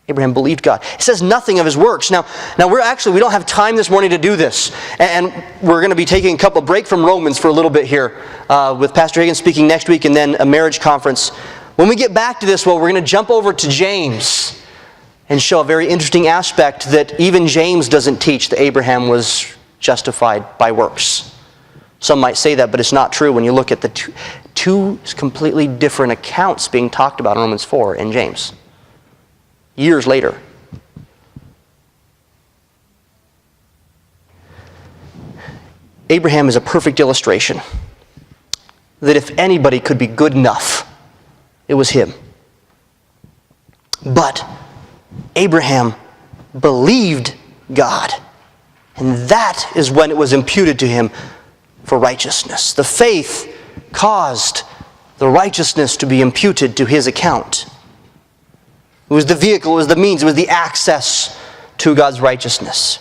Abraham believed God. It says nothing of his works. Now we don't have time this morning to do this. And we're going to be taking a couple break from Romans for a little bit here with Pastor Hagan speaking next week and then a marriage conference. When we get back to this, we're going to jump over to James and show a very interesting aspect that even James doesn't teach that Abraham was justified by works. Some might say that, but it's not true when you look at the two completely different accounts being talked about in Romans 4 and James. Years later. Abraham is a perfect illustration that if anybody could be good enough, it was him. But Abraham believed God, and that is when it was imputed to him for righteousness. The faith caused the righteousness to be imputed to his account. It was the vehicle, it was the means, it was the access to God's righteousness.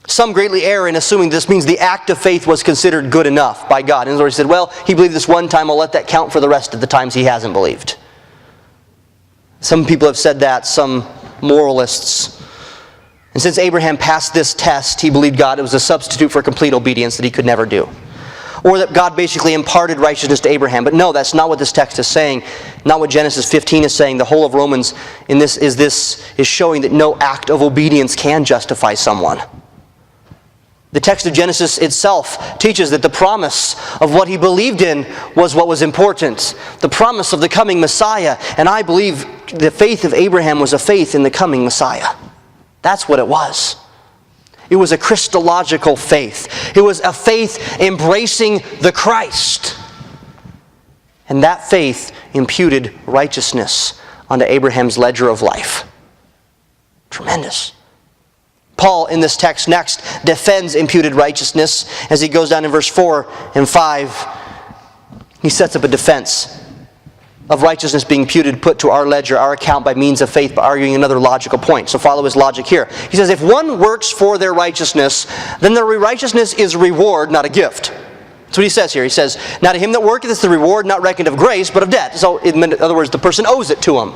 Some greatly err in assuming this means the act of faith was considered good enough by God. In other words, he said, well, he believed this one time, I'll let that count for the rest of the times he hasn't believed. Some people have said that, some moralists. And since Abraham passed this test, he believed God, it was a substitute for complete obedience that he could never do. Or that God basically imparted righteousness to Abraham. But no, that's not what this text is saying. Not what Genesis 15 is saying. The whole of Romans in this is showing that no act of obedience can justify someone. The text of Genesis itself teaches that the promise of what he believed in was what was important. The promise of the coming Messiah. And I believe the faith of Abraham was a faith in the coming Messiah. That's what it was. It was a Christological faith. It was a faith embracing the Christ. And that faith imputed righteousness onto Abraham's ledger of life. Tremendous. Paul, in this text next, defends imputed righteousness as he goes down in verse 4 and 5. He sets up a defense of righteousness being imputed, put to our ledger, our account by means of faith, by arguing another logical point. So follow his logic here. He says, if one works for their righteousness, then their righteousness is a reward, not a gift. That's what he says here. He says, now to him that worketh is the reward not reckoned of grace, but of debt. So in other words, the person owes it to him.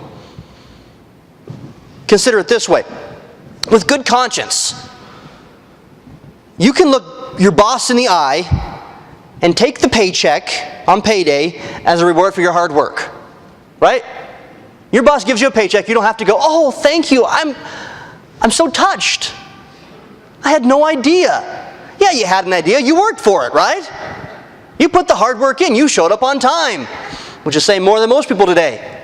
Consider it this way. With good conscience, you can look your boss in the eye and take the paycheck on payday as a reward for your hard work. Right? Your boss gives you a paycheck, you don't have to go, oh, thank you, I'm so touched. I had no idea. Yeah, you had an idea, you worked for it, right? You put the hard work in, you showed up on time, which is saying more than most people today.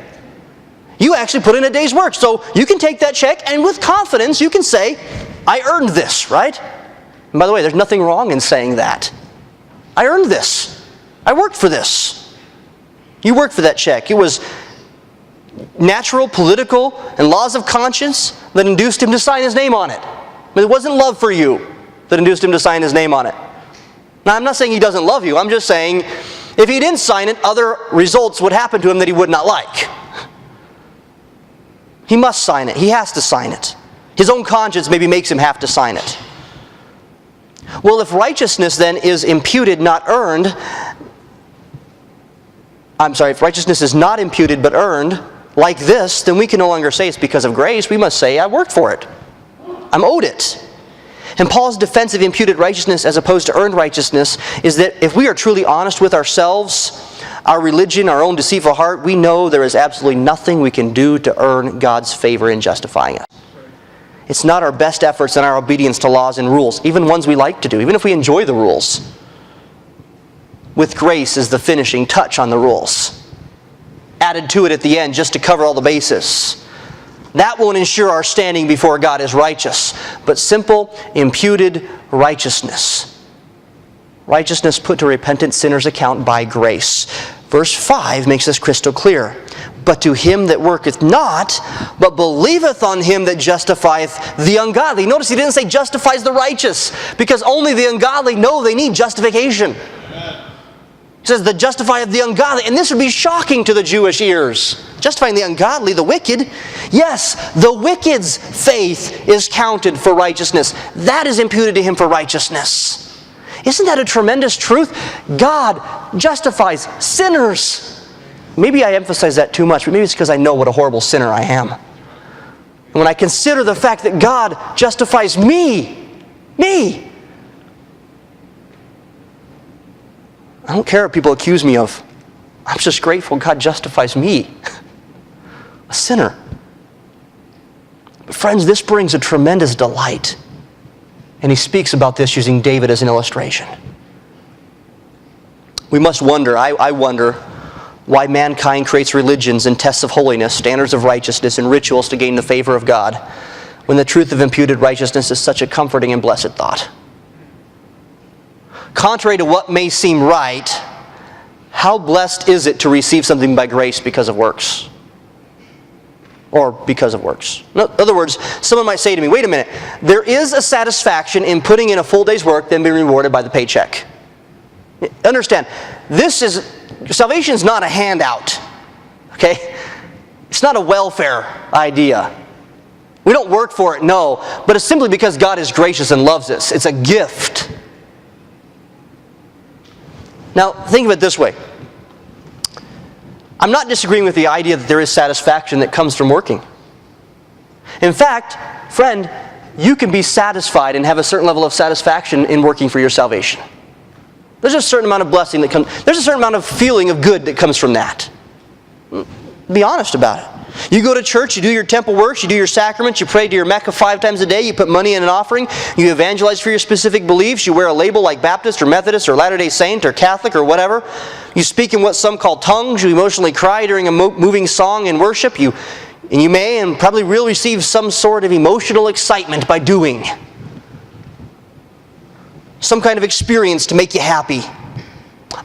You actually put in a day's work, so you can take that check and with confidence you can say, I earned this, right? And by the way, there's nothing wrong in saying that. I earned this. I worked for this. You worked for that check. It was natural, political, and laws of conscience that induced him to sign his name on it. But it wasn't love for you that induced him to sign his name on it. Now, I'm not saying he doesn't love you. I'm just saying if he didn't sign it, other results would happen to him that he would not like. He must sign it. He has to sign it. His own conscience maybe makes him have to sign it. Well, if righteousness then is imputed, not earned, if righteousness is not imputed but earned, like this, then we can no longer say it's because of grace. We must say, I worked for it. I'm owed it. And Paul's defense of imputed righteousness as opposed to earned righteousness is that if we are truly honest with ourselves, our religion, our own deceitful heart, we know there is absolutely nothing we can do to earn God's favor in justifying us. It's not our best efforts and our obedience to laws and rules, even ones we like to do, even if we enjoy the rules. With grace is the finishing touch on the rules. Added to it at the end just to cover all the bases. That won't ensure our standing before God is righteous, but simple, imputed righteousness. Righteousness put to repentant sinners' account by grace. Verse 5 makes this crystal clear. But to him that worketh not, but believeth on him that justifieth the ungodly. Notice he didn't say justifies the righteous, because only the ungodly know they need justification. He says, that justifieth the ungodly. And this would be shocking to the Jewish ears. Justifying the ungodly, the wicked. Yes, the wicked's faith is counted for righteousness. That is imputed to him for righteousness. Isn't that a tremendous truth? God justifies sinners. Maybe I emphasize that too much, but maybe it's because I know what a horrible sinner I am. And when I consider the fact that God justifies me, I don't care what people accuse me of. I'm just grateful God justifies me, a sinner. But friends, this brings a tremendous delight. And he speaks about this using David as an illustration. We must wonder, I wonder, why mankind creates religions and tests of holiness, standards of righteousness, and rituals to gain the favor of God, when the truth of imputed righteousness is such a comforting and blessed thought. Contrary to what may seem right, how blessed is it to receive something by grace because of works? Or because of works. In other words, someone might say to me, wait a minute, there is a satisfaction in putting in a full day's work then being rewarded by the paycheck. Understand, salvation is not a handout. Okay? It's not a welfare idea. We don't work for it, no, but it's simply because God is gracious and loves us. It's a gift. Now, think of it this way. I'm not disagreeing with the idea that there is satisfaction that comes from working. In fact, friend, you can be satisfied and have a certain level of satisfaction in working for your salvation. There's a certain amount of blessing that comes, there's a certain amount of feeling of good that comes from that. Be honest about it. You go to church, you do your temple works, you do your sacraments, you pray to your Mecca 5 times a day, you put money in an offering, you evangelize for your specific beliefs, you wear a label like Baptist or Methodist or Latter-day Saint or Catholic or whatever. You speak in what some call tongues, you emotionally cry during a moving song in worship, and you may and probably will receive some sort of emotional excitement by doing. Some kind of experience to make you happy.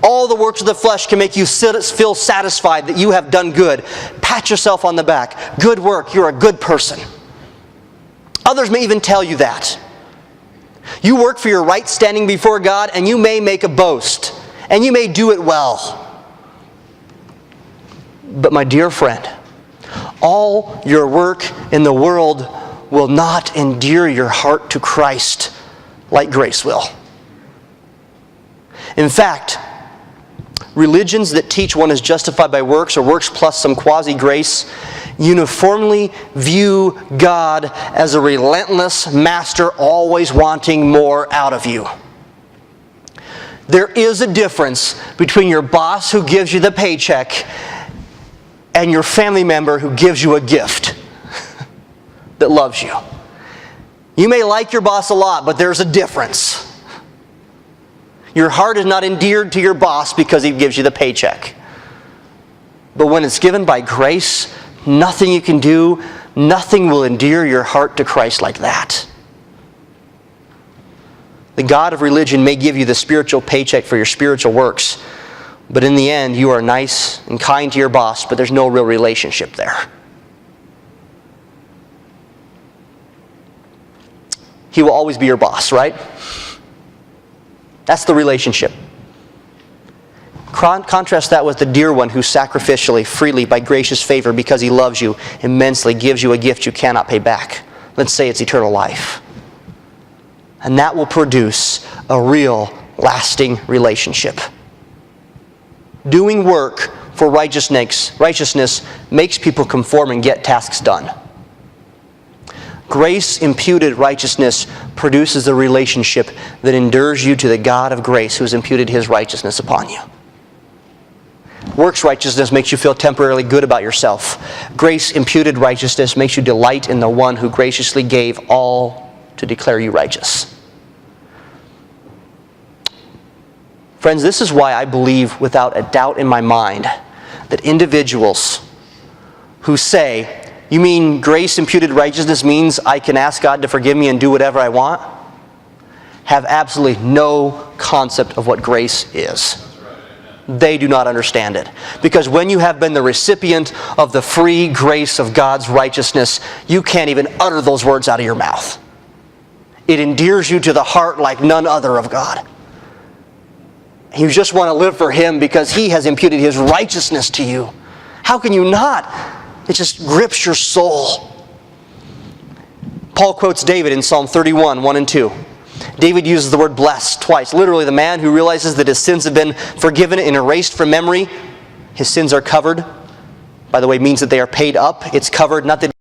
All the works of the flesh can make you feel satisfied that you have done good. Pat yourself on the back. Good work. You're a good person. Others may even tell you that. You work for your right standing before God, and you may make a boast. And you may do it well. But my dear friend, all your work in the world will not endear your heart to Christ like grace will. In fact, religions that teach one is justified by works or works plus some quasi-grace uniformly view God as a relentless master always wanting more out of you. There is a difference between your boss who gives you the paycheck and your family member who gives you a gift that loves you. You may like your boss a lot, but there's a difference. Your heart is not endeared to your boss because he gives you the paycheck. But when it's given by grace, nothing you can do, nothing will endear your heart to Christ like that. The God of religion may give you the spiritual paycheck for your spiritual works, but in the end, you are nice and kind to your boss, but there's no real relationship there. He will always be your boss, right? That's the relationship. Contrast that with the dear one who sacrificially, freely, by gracious favor, because he loves you immensely, gives you a gift you cannot pay back. Let's say it's eternal life. And that will produce a real, lasting relationship. Doing work for righteousness makes people conform and get tasks done. Grace-imputed righteousness produces a relationship that endures you to the God of grace who has imputed His righteousness upon you. Works righteousness makes you feel temporarily good about yourself. Grace-imputed righteousness makes you delight in the one who graciously gave all to declare you righteous. Friends, this is why I believe without a doubt in my mind that individuals who say, you mean grace-imputed righteousness means I can ask God to forgive me and do whatever I want? Have absolutely no concept of what grace is. They do not understand it. Because when you have been the recipient of the free grace of God's righteousness, you can't even utter those words out of your mouth. It endears you to the heart like none other of God. You just want to live for Him because He has imputed His righteousness to you. How can you not? It just grips your soul. Paul quotes David in Psalm 31, 1 and 2. David uses the word blessed twice. Literally, the man who realizes that his sins have been forgiven and erased from memory. His sins are covered. By the way, it means that they are paid up. It's covered, not that